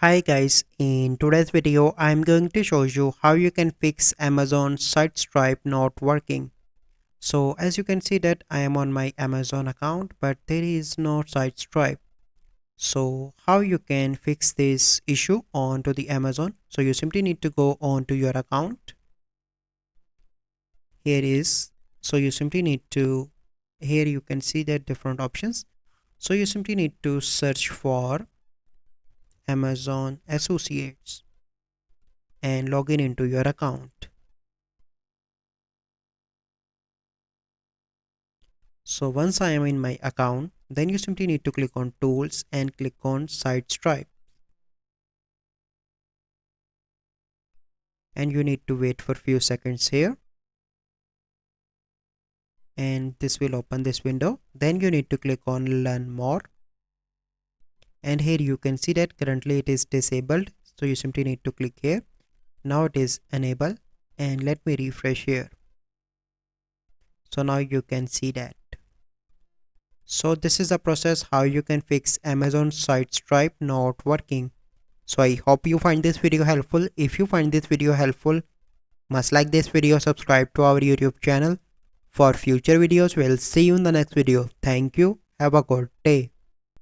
Hi guys, in today's video I'm going to show you how you can fix Amazon SiteStripe not working. So as you can see that I am on my Amazon account but there is no SiteStripe. So how you can fix this issue onto the Amazon? So you simply need to go on to your account. Here is, so you simply need to, here you can see the different options. So you simply need to search for Amazon Associates and log in into your account. So once I am in my account, then you simply need to click on tools and click on SiteStripe. And you need to wait for few seconds here. And this will open this window. Then you need to click on learn more. And here you can see that currently it is disabled. So you simply need to click here. Now it is enabled. And let me refresh here. So now you can see that. So this is the process how you can fix Amazon SiteStripe not working. So I hope you find this video helpful. If you find this video helpful, must like this video, subscribe to our YouTube channel for future videos. We'll see you in the next video. Thank you. Have a good day.